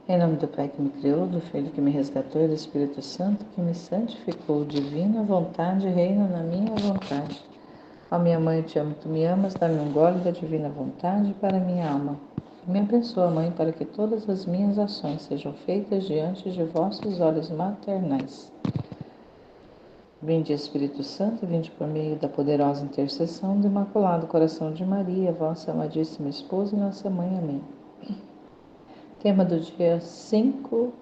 Em nome do Pai que me criou, do Filho que me resgatou e do Espírito Santo que me santificou, divina vontade reina na minha vontade. Ó minha mãe, eu te amo, tu me amas, dá-me um gole da divina vontade para minha alma. Me abençoa, Mãe, para que todas as minhas ações sejam feitas diante de vossos olhos maternais. Vinde, Espírito Santo, vinde por meio da poderosa intercessão do Imaculado Coração de Maria, vossa amadíssima esposa e nossa mãe. Amém. Tema do dia 5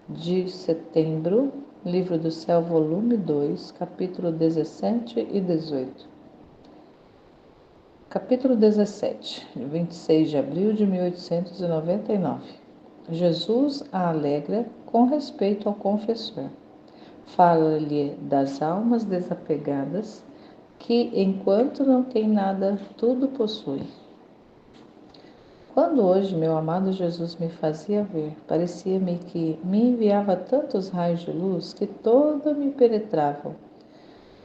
de setembro, Livro do Céu, volume 2, capítulo 17 e 18. Capítulo 17, 26 de abril de 1899. Jesus a alegra com respeito ao confessor. Fala-lhe das almas desapegadas que, enquanto não tem nada, tudo possuem. Quando hoje meu amado Jesus me fazia ver, parecia-me que me enviava tantos raios de luz que todos me penetravam.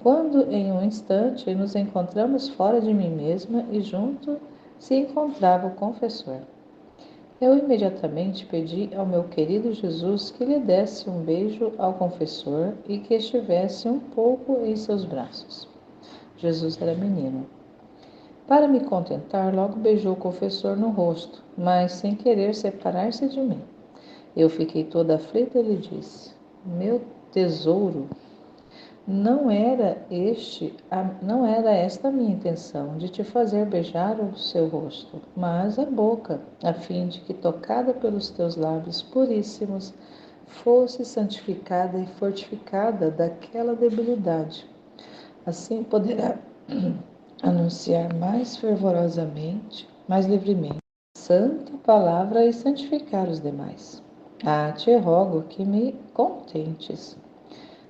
Quando em um instante nos encontramos fora de mim mesma e junto se encontrava o confessor. Eu imediatamente pedi ao meu querido Jesus que lhe desse um beijo ao confessor e que estivesse um pouco em seus braços. Jesus era menino. Para me contentar, logo beijou o confessor no rosto, mas sem querer separar-se de mim. Eu fiquei toda aflita e lhe disse: Meu tesouro, não era esta a minha intenção, de te fazer beijar o seu rosto, mas a boca, a fim de que, tocada pelos teus lábios puríssimos, fosse santificada e fortificada daquela debilidade. Assim poderá anunciar mais fervorosamente, mais livremente, a santa palavra e santificar os demais. Te rogo que me contentes.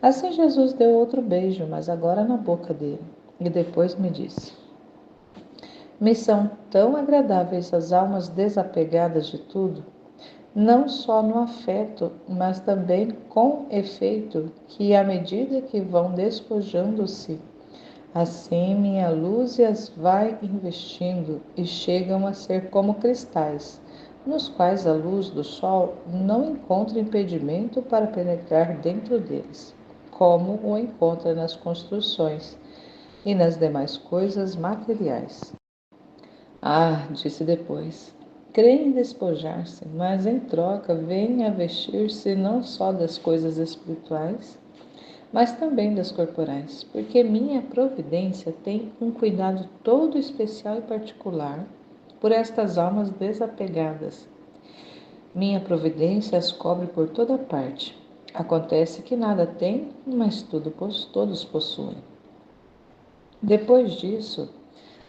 Assim Jesus deu outro beijo, mas agora na boca dele, e depois me disse: Me são tão agradáveis as almas desapegadas de tudo, não só no afeto, mas também com efeito, que à medida que vão despojando-se, assim minha luz as vai investindo e chegam a ser como cristais, nos quais a luz do sol não encontra impedimento para penetrar dentro deles, como o encontra nas construções e nas demais coisas materiais. Disse depois, creem em despojar-se, mas em troca vêm a vestir-se não só das coisas espirituais, mas também das corporais, porque minha providência tem um cuidado todo especial e particular por estas almas desapegadas. Minha providência as cobre por toda parte. Acontece que nada tem, mas todos possuem. Depois disso,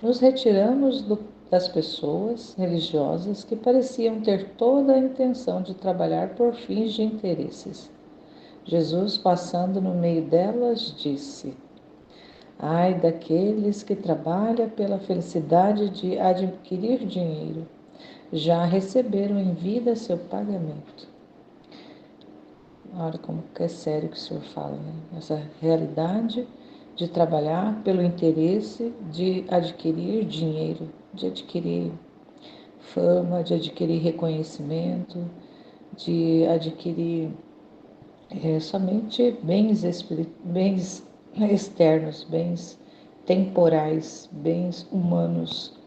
nos retiramos das pessoas religiosas que pareciam ter toda a intenção de trabalhar por fins de interesses. Jesus, passando no meio delas, disse: Ai daqueles que trabalham pela felicidade de adquirir dinheiro, já receberam em vida seu pagamento. Olha como que é sério que o Senhor fala, né? Essa realidade de trabalhar pelo interesse de adquirir dinheiro, de adquirir fama, de adquirir reconhecimento, de adquirir somente bens externos, bens temporais, bens humanos.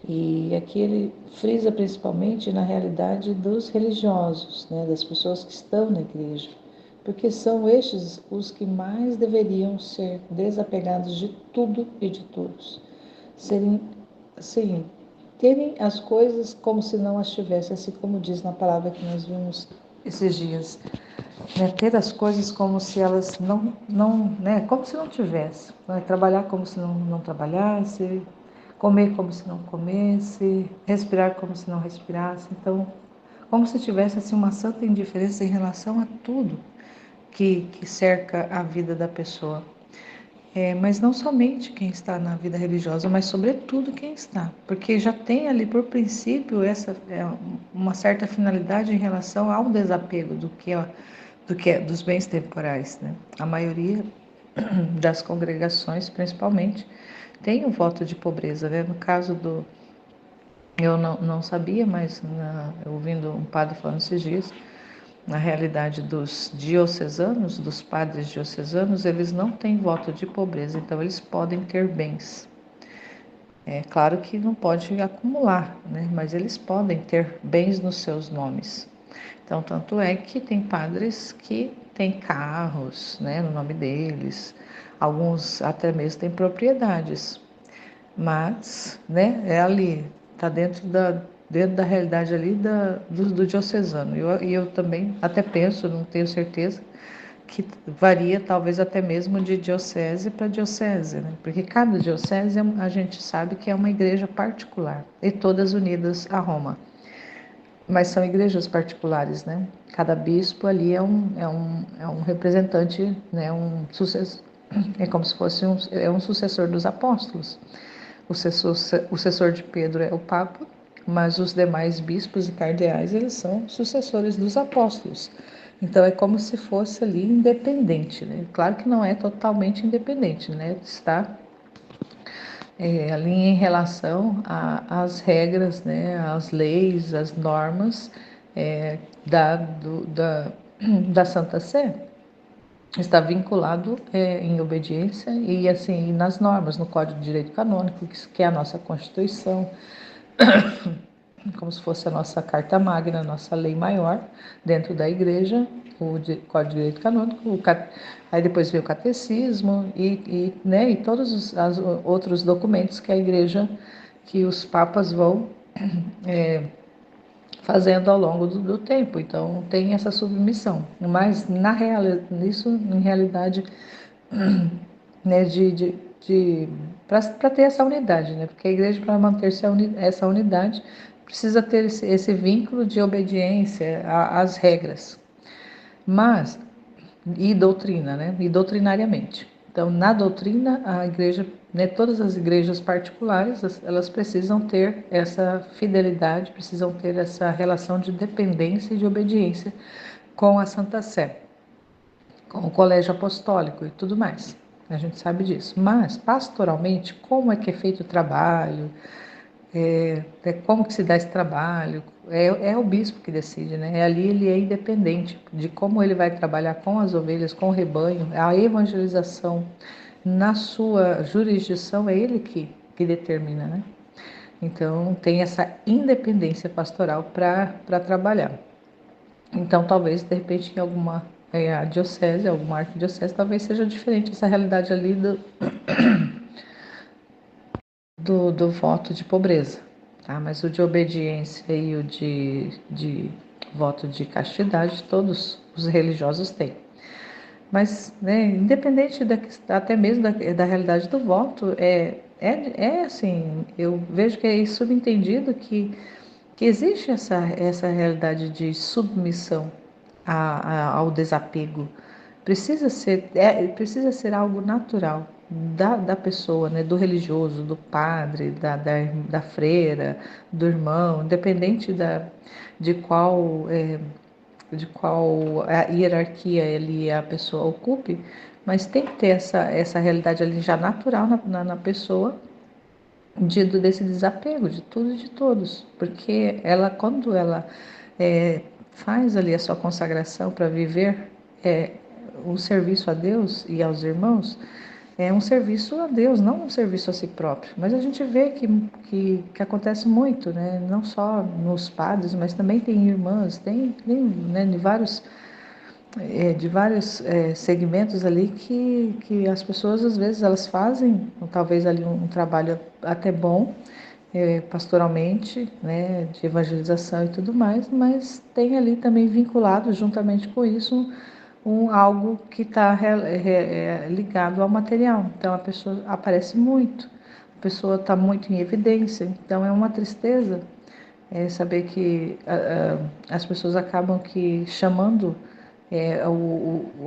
E aqui ele frisa principalmente na realidade dos religiosos, né, das pessoas que estão na igreja, porque são estes os que mais deveriam ser desapegados de tudo e de todos. Terem as coisas como se não as tivessem, assim como diz na palavra que nós vimos esses dias. Né, ter as coisas como se elas como se não tivesse, né, trabalhar como se não trabalhasse, comer como se não comesse, respirar como se não respirasse. Então, como se tivesse assim uma santa indiferença em relação a tudo que cerca a vida da pessoa. Mas não somente quem está na vida religiosa, mas sobretudo quem está, porque já tem ali por princípio uma certa finalidade em relação ao desapego dos bens temporais, né? A maioria das congregações, principalmente, tem um voto de pobreza, né? No caso Eu não sabia, mas ouvindo um padre falando esses dias, na realidade dos diocesanos, dos padres diocesanos, eles não têm voto de pobreza, então eles podem ter bens. É claro que não pode acumular, né? Mas eles podem ter bens nos seus nomes. Então, tanto é que tem padres que têm carros, né, no nome deles, alguns até mesmo têm propriedades, mas, né, é ali, está dentro da realidade ali do diocesano. E eu também até penso, não tenho certeza, que varia talvez até mesmo de diocese para diocese, né? Porque cada diocese a gente sabe que é uma igreja particular e todas unidas a Roma. Mas são igrejas particulares, né? Cada bispo ali é um representante, né? É como se fosse um sucessor dos apóstolos. O sucessor de Pedro é o Papa, mas os demais bispos e cardeais, eles são sucessores dos apóstolos. Então é como se fosse ali independente, né? Claro que não é totalmente independente, né? Está ali em relação às regras, né? Às leis, às normas da, do, da, da Santa Sé. Está vinculado em obediência e assim nas normas, no Código de Direito Canônico, que é a nossa Constituição, como se fosse a nossa Carta Magna, a nossa lei maior dentro da Igreja, o Código de Direito Canônico, aí depois veio o Catecismo né, e todos os outros documentos que a Igreja, que os papas vão fazendo ao longo do tempo. Então tem essa submissão, mas isso em realidade, né, para ter essa unidade, né? Porque a igreja, para manter essa unidade, precisa ter esse vínculo de obediência às regras, mas e doutrina, né? E doutrinariamente. Então, na doutrina, a igreja, né, todas as igrejas particulares, elas precisam ter essa fidelidade, precisam ter essa relação de dependência e de obediência com a Santa Sé, com o colégio apostólico e tudo mais. A gente sabe disso. Mas, pastoralmente, como é que é feito o trabalho, como que se dá esse trabalho, é o bispo que decide, né? Ali ele é independente de como ele vai trabalhar com as ovelhas, com o rebanho, a evangelização na sua jurisdição é ele que determina, né? Então tem essa independência pastoral para trabalhar. Então talvez de repente em alguma a diocese, alguma arquidiocese, talvez seja diferente essa realidade ali do voto de pobreza, tá? Mas o de obediência e o de voto de castidade, todos os religiosos têm. Mas, né, independente até mesmo da realidade do voto, é assim, eu vejo que é subentendido que existe essa realidade de submissão ao desapego. Precisa ser algo natural da pessoa, né, do religioso, do padre, da freira, do irmão, independente de qual, de qual a hierarquia a pessoa ocupe, mas tem que ter essa realidade ali já natural na pessoa desse desapego de tudo e de todos, porque quando ela faz ali a sua consagração para viver o serviço a Deus e aos irmãos, é um serviço a Deus, não um serviço a si próprio. Mas a gente vê que acontece muito, né? Não só nos padres, mas também tem irmãs, tem né, de vários segmentos ali que as pessoas às vezes elas fazem talvez ali um trabalho até bom pastoralmente, né, de evangelização e tudo mais, mas tem ali também vinculado juntamente com isso algo que está ligado ao material. Então a pessoa aparece muito, a pessoa está muito em evidência, então é uma tristeza saber que as pessoas acabam que chamando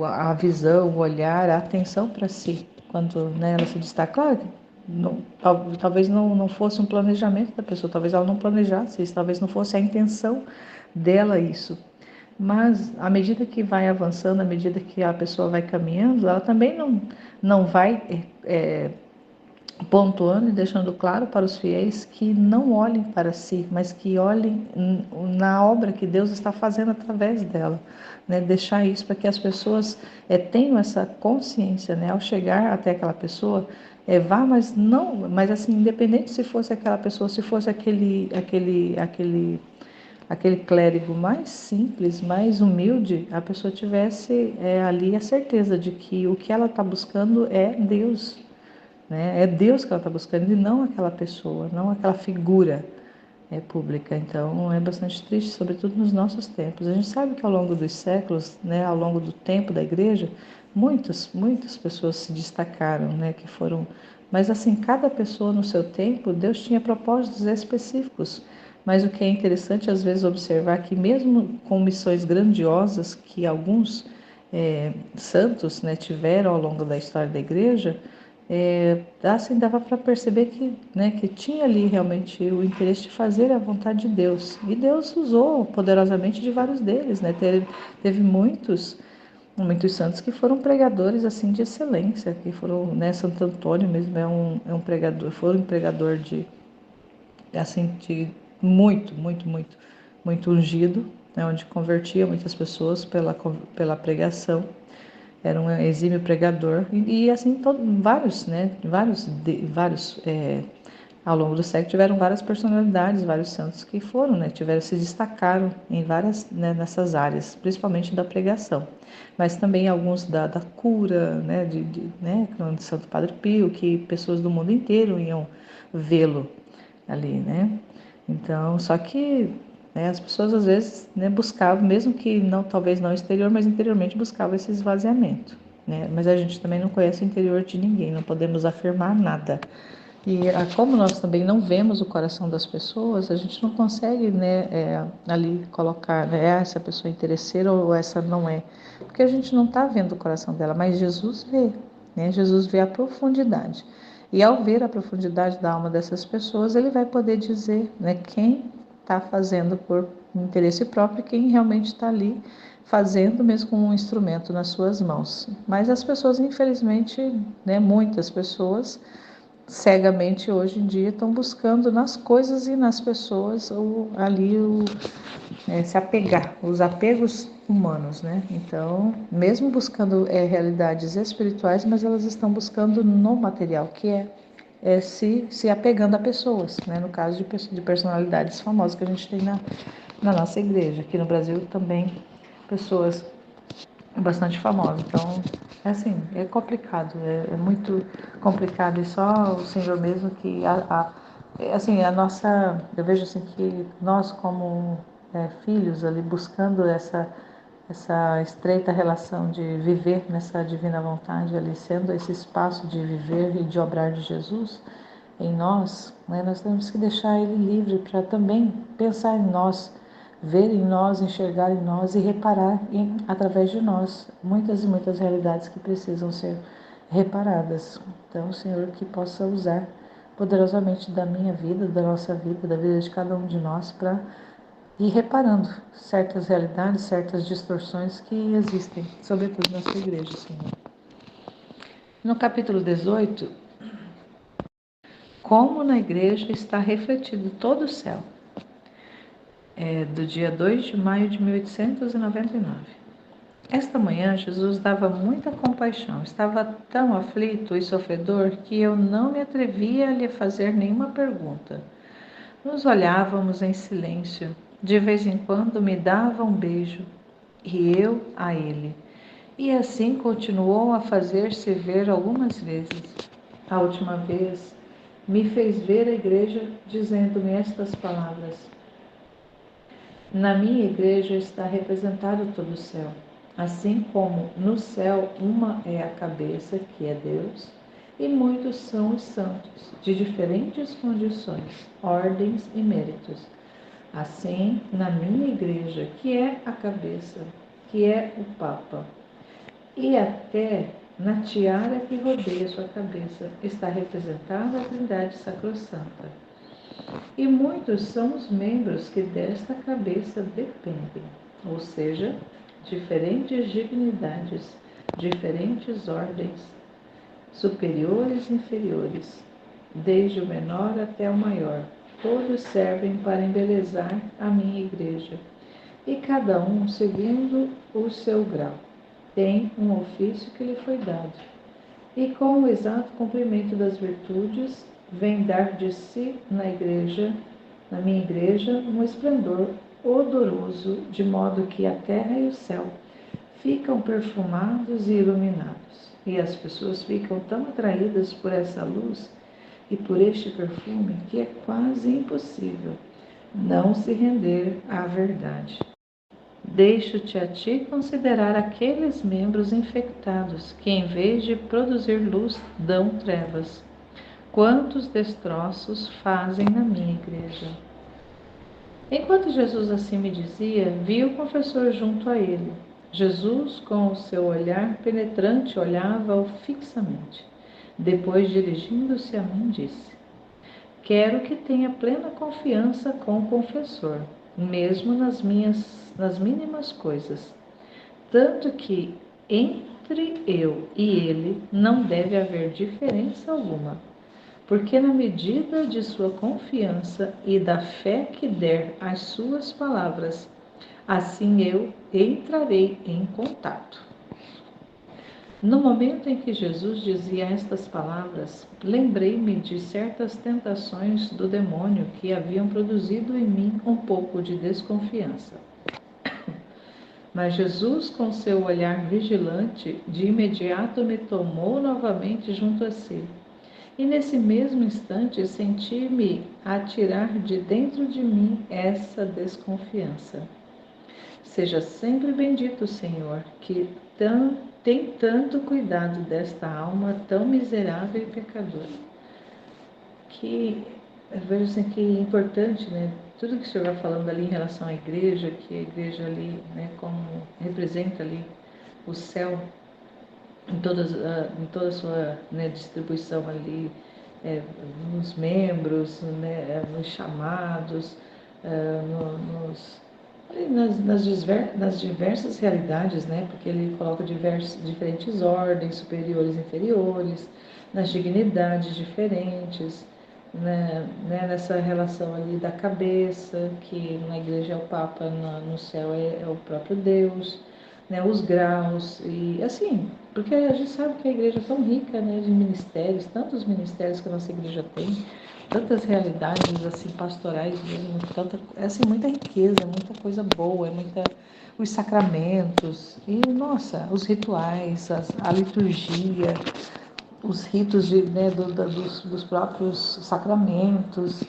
a visão, o olhar, a atenção para si, quando né, ela se destaca. Claro, talvez não fosse um planejamento da pessoa, talvez ela não planejasse isso, talvez não fosse a intenção dela isso. Mas à medida que vai avançando, à medida que a pessoa vai caminhando, ela também não vai pontuando e deixando claro para os fiéis que não olhem para si, mas que olhem na obra que Deus está fazendo através dela, né? Deixar isso para que as pessoas tenham essa consciência, né? Ao chegar até aquela pessoa, vá, mas não, mas assim, independente se fosse aquela pessoa, se fosse aquele clérigo mais simples, mais humilde, a pessoa tivesse ali a certeza de que o que ela está buscando é Deus, né? É Deus que ela está buscando e não aquela pessoa, não aquela figura pública. Então é bastante triste, sobretudo nos nossos tempos. A gente sabe que ao longo dos séculos, né, ao longo do tempo da igreja, muitas pessoas se destacaram, né, que foram, mas assim, cada pessoa no seu tempo, Deus tinha propósitos específicos. Mas o que é interessante às vezes observar que mesmo com missões grandiosas que alguns santos, né, tiveram ao longo da história da igreja, assim dava para perceber que, né, que tinha ali realmente o interesse de fazer a vontade de Deus. E Deus usou poderosamente de vários deles, né? Teve muitos santos que foram pregadores assim de excelência, que foram, né, Santo Antônio mesmo é um pregador, foi um pregador de muito ungido, né, onde convertia muitas pessoas pela pregação. Era um exímio pregador e assim vários, né, ao longo do século tiveram várias personalidades, vários santos que foram, né, se destacaram em várias, né, nessas áreas, principalmente da pregação, mas também alguns da cura, né, de Santo Padre Pio, que pessoas do mundo inteiro iam vê-lo ali, né? Então, só que as pessoas às vezes, né, buscavam, mesmo que não, talvez não exterior, mas interiormente buscavam esse esvaziamento, né? Mas a gente também não conhece o interior de ninguém, não podemos afirmar nada. E como nós também não vemos o coração das pessoas, a gente não consegue, né, ali colocar, né, essa pessoa é interesseira ou essa não é, porque a gente não está vendo o coração dela, mas Jesus vê, né? Jesus vê a profundidade. E ao ver a profundidade da alma dessas pessoas, ele vai poder dizer, né, quem está fazendo por interesse próprio e quem realmente está ali fazendo mesmo com um instrumento nas suas mãos. Mas as pessoas, infelizmente, né, muitas pessoas cegamente hoje em dia estão buscando nas coisas e nas pessoas se apegar, os apegos humanos, né? Então, mesmo buscando realidades espirituais, mas elas estão buscando no material, que se apegando a pessoas, né? No caso de personalidades famosas que a gente tem na nossa igreja. Aqui no Brasil também, pessoas bastante famosas. Então, assim, é complicado, é muito complicado. E só o Senhor mesmo que, assim, eu vejo assim que nós como filhos ali buscando essa estreita relação de viver nessa divina vontade ali, sendo esse espaço de viver e de obrar de Jesus em nós, né, nós temos que deixar Ele livre para também pensar em nós, ver em nós, enxergar em nós e reparar através de nós muitas e muitas realidades que precisam ser reparadas. Então, Senhor, que possa usar poderosamente da minha vida, da nossa vida, da vida de cada um de nós para ir reparando certas realidades, certas distorções que existem, sobretudo na sua igreja, Senhor. No capítulo 18, como na igreja está refletido todo o céu, do dia 2 de maio de 1899. Esta manhã, Jesus dava muita compaixão. Estava tão aflito e sofredor que eu não me atrevia a lhe fazer nenhuma pergunta. Nos olhávamos em silêncio. De vez em quando me dava um beijo e eu a ele. E assim continuou a fazer-se ver algumas vezes. A última vez me fez ver a igreja dizendo-me estas palavras: na minha igreja está representado todo o céu. Assim como no céu uma é a cabeça, que é Deus, e muitos são os santos, de diferentes condições, ordens e méritos. Assim, na minha igreja, que é a cabeça, que é o Papa, e até na tiara que rodeia sua cabeça, está representada a Trindade Sacrossanta. E muitos são os membros que desta cabeça dependem, ou seja, diferentes dignidades, diferentes ordens, superiores e inferiores. desde o menor até o maior. Todos servem para embelezar a minha igreja, e cada um, seguindo o seu grau, tem um ofício que lhe foi dado. E com o exato cumprimento das virtudes, vem dar de si na minha igreja, um esplendor odoroso, de modo que a terra e o céu ficam perfumados e iluminados. E as pessoas ficam tão atraídas por essa luz e por este perfume que é quase impossível não se render à verdade. Deixo-te a ti considerar aqueles membros infectados que, em vez de produzir luz, dão trevas. Quantos destroços fazem na minha igreja? Enquanto Jesus assim me dizia, vi o confessor junto a ele. Jesus, com o seu olhar penetrante, olhava-o fixamente. Depois, dirigindo-se a mim, disse: Quero que tenha plena confiança com o confessor, mesmo nas mínimas coisas, tanto que entre eu e ele não deve haver diferença alguma, porque na medida de sua confiança e da fé que der às suas palavras, assim eu entrarei em contato. No momento em que Jesus dizia estas palavras, lembrei-me de certas tentações do demônio que haviam produzido em mim um pouco de desconfiança. Mas Jesus, com seu olhar vigilante, de imediato me tomou novamente junto a si. E nesse mesmo instante senti-me atirar de dentro de mim essa desconfiança. Seja sempre bendito, Senhor, que tem tanto cuidado desta alma tão miserável e pecadora. Que eu vejo assim que é importante, né? Tudo que o Senhor vai falando ali em relação à igreja, que a igreja ali, né, como representa ali o céu em toda a sua, né, distribuição ali, nos membros, né, nos chamados, nas diversas realidades, né? Porque ele coloca diferentes ordens, superiores e inferiores, nas dignidades diferentes, nessa relação ali da cabeça, que na igreja é o Papa, no céu é o próprio Deus, né? Os graus, e assim, porque a gente sabe que a igreja é tão rica, né, de ministérios, tantos ministérios que a nossa igreja tem, tantas realidades assim pastorais mesmo, assim, muita riqueza, muita coisa boa, os sacramentos e nossa, os rituais, a liturgia, os ritos dos próprios sacramentos,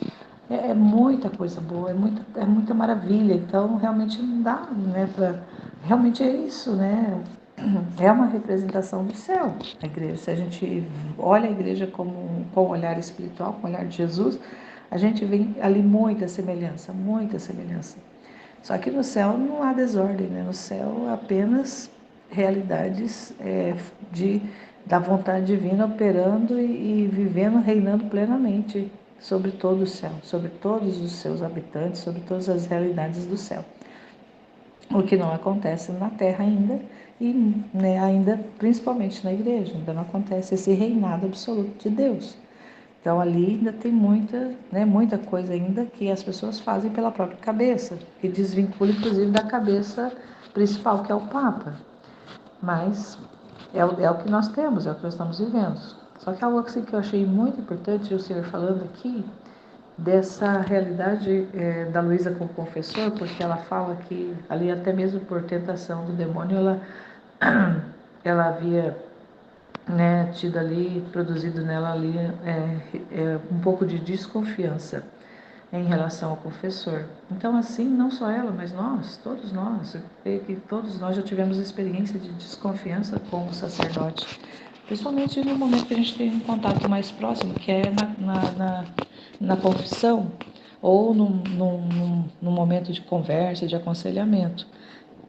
é muita coisa boa, é muita maravilha. Então realmente não dá, né, para realmente é isso, né? É uma representação do céu, a igreja. Se a gente olha a igreja com um olhar espiritual, com o olhar de Jesus, a gente vê ali muita semelhança, muita semelhança. Só que no céu não há desordem, né? No céu apenas realidades da vontade divina operando e vivendo, reinando plenamente sobre todo o céu, sobre todos os seus habitantes, sobre todas as realidades do céu. O que não acontece na terra ainda, e né, ainda principalmente na igreja, ainda não acontece esse reinado absoluto de Deus. Então ali ainda tem muita coisa ainda que as pessoas fazem pela própria cabeça, que desvincula inclusive da cabeça principal, que é o Papa. Mas é o que nós temos, é o que nós estamos vivendo. Só que algo assim que eu achei muito importante o senhor falando aqui, dessa realidade da Luísa com o confessor, porque ela fala que ali até mesmo por tentação do demônio, ela havia, né, tido ali, produzido nela ali um pouco de desconfiança em relação ao confessor. Então assim, não só ela, mas todos nós, eu creio que todos nós já tivemos experiência de desconfiança com o sacerdote, principalmente no momento que a gente tem um contato mais próximo, que é na confissão, ou num momento de conversa, de aconselhamento.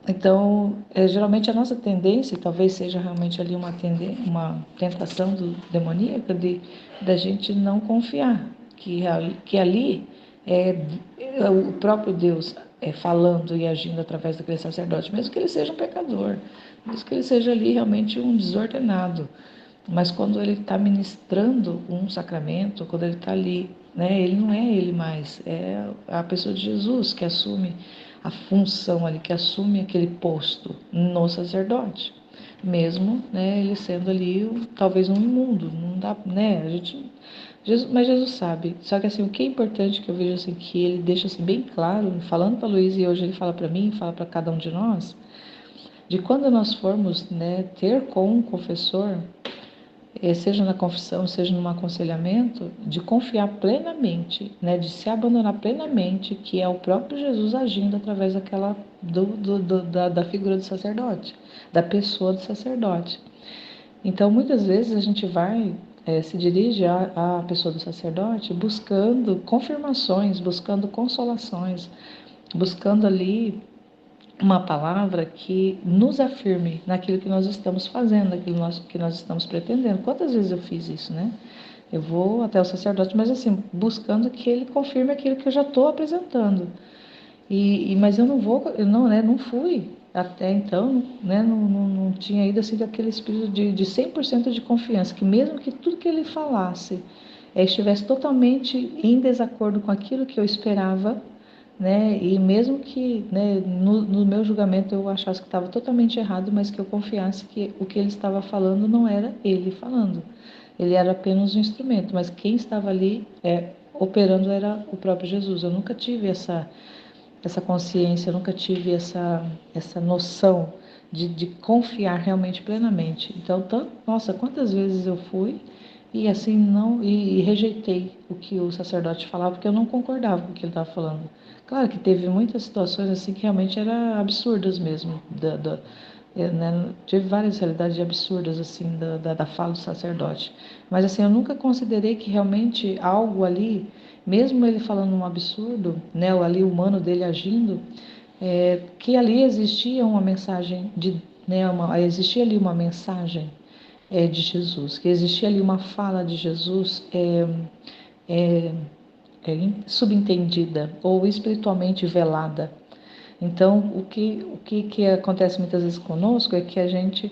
Então, geralmente a nossa tendência, talvez seja realmente ali uma tentação demoníaca da gente não confiar, que ali é o próprio Deus falando e agindo através daquele sacerdote, mesmo que ele seja um pecador, mesmo que ele seja ali realmente um desordenado. Mas quando ele está ministrando um sacramento, quando ele está ali, né, ele não é ele mais, é a pessoa de Jesus que assume a função ali, que assume aquele posto no sacerdote, mesmo, né, ele sendo ali talvez um imundo, não dá, né, a gente, mas Jesus sabe. Só que assim, o que é importante que eu vejo assim que ele deixa assim bem claro, falando para Luiz e hoje ele fala para mim, fala para cada um de nós, de quando nós formos, né, ter com um confessor, seja na confissão, seja no aconselhamento, de confiar plenamente, né, de se abandonar plenamente, que é o próprio Jesus agindo através daquela da figura do sacerdote, da pessoa do sacerdote. Então, muitas vezes a gente vai, se dirige à pessoa do sacerdote buscando confirmações, buscando consolações, buscando ali uma palavra que nos afirme naquilo que nós estamos fazendo, naquilo que nós estamos pretendendo. Quantas vezes eu fiz isso, né? Eu vou até o sacerdote, mas assim, buscando que ele confirme aquilo que eu já estou apresentando. Mas eu não vou, eu não, né, não fui até então, né, não tinha ido assim daquele espírito de 100% de confiança, que mesmo que tudo que ele falasse estivesse totalmente em desacordo com aquilo que eu esperava, né, e mesmo que, né, no meu julgamento eu achasse que estava totalmente errado, mas que eu confiasse que o que ele estava falando não era ele falando, ele era apenas um instrumento, mas quem estava ali operando era o próprio Jesus. Eu nunca tive essa consciência, eu nunca tive essa noção de confiar realmente plenamente. Então, nossa, quantas vezes eu fui e assim não e rejeitei o que o sacerdote falava porque eu não concordava com o que ele estava falando. Claro que teve muitas situações assim que realmente eram absurdas mesmo, né, tive várias realidades absurdas assim da fala do sacerdote, mas assim eu nunca considerei que realmente algo ali, mesmo ele falando um absurdo, né, ali o humano dele agindo, que ali existia uma mensagem existia ali uma mensagem de Jesus, que existia ali uma fala de Jesus subentendida ou espiritualmente velada. Então, que acontece muitas vezes conosco é que a gente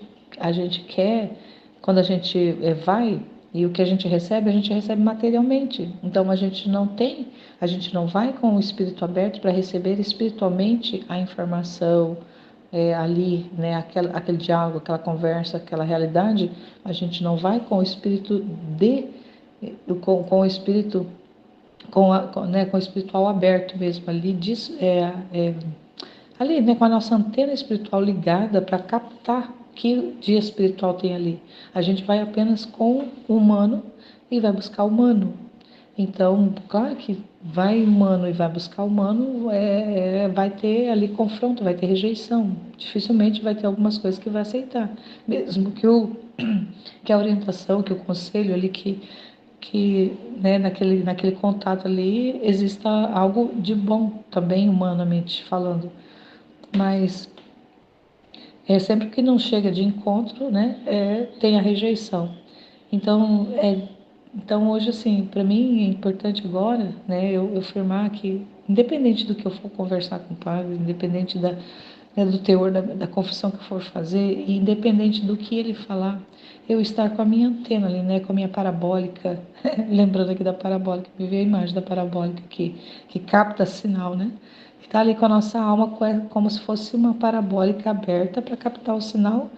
quer, quando a gente vai, e o que a gente recebe materialmente. Então, a gente não vai com o espírito aberto para receber espiritualmente a informação ali, né, aquele diálogo, aquela conversa, aquela realidade. A gente não vai com o espírito com o espírito com o espiritual aberto mesmo ali, ali, né, com a nossa antena espiritual ligada para captar que dia espiritual tem ali. A gente vai apenas com o humano e vai buscar o humano. Então, claro que vai humano e vai buscar humano, vai ter ali confronto, vai ter rejeição. Dificilmente vai ter algumas coisas que vai aceitar. Mesmo que a orientação, que o conselho ali, que né, naquele contato ali exista algo de bom também, humanamente falando. Mas sempre que não chega de encontro, né, tem a rejeição. Então, então hoje, assim, para mim é importante agora, né, eu afirmar que, independente do que eu for conversar com o padre, independente né, do teor da confissão que eu for fazer, e independente do que ele falar, eu estar com a minha antena ali, né, com a minha parabólica, lembrando aqui da parabólica, me veio a imagem da parabólica que capta sinal, né? Está ali com a nossa alma como se fosse uma parabólica aberta para captar o sinal,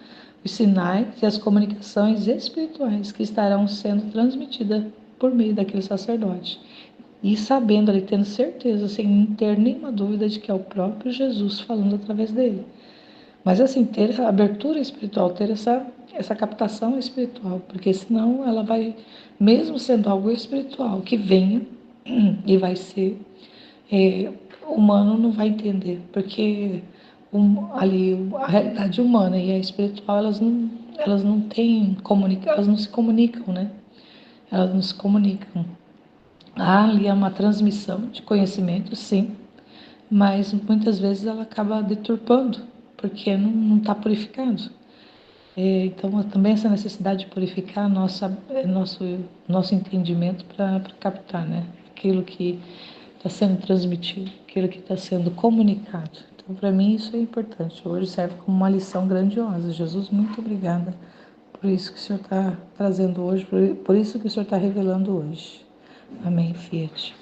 os sinais e as comunicações espirituais que estarão sendo transmitidas por meio daquele sacerdote. E sabendo ali, tendo certeza, sem ter nenhuma dúvida de que é o próprio Jesus falando através dele. Mas assim, ter a abertura espiritual, ter essa captação espiritual, porque senão ela vai, mesmo sendo algo espiritual, que venha e vai ser humano, não vai entender, porque ali a realidade humana e a espiritual, elas não têm elas não se comunicam, né? Elas não se comunicam. Há ali uma transmissão de conhecimento, sim, mas muitas vezes ela acaba deturpando, porque não está purificado. Então, também essa necessidade de purificar nosso entendimento para captar, né? Aquilo que está sendo transmitido, aquilo que está sendo comunicado. Então, para mim, isso é importante. Hoje serve como uma lição grandiosa. Jesus, muito obrigada Por isso que o Senhor está trazendo hoje, por isso que o Senhor está revelando hoje. Amém, Fiat.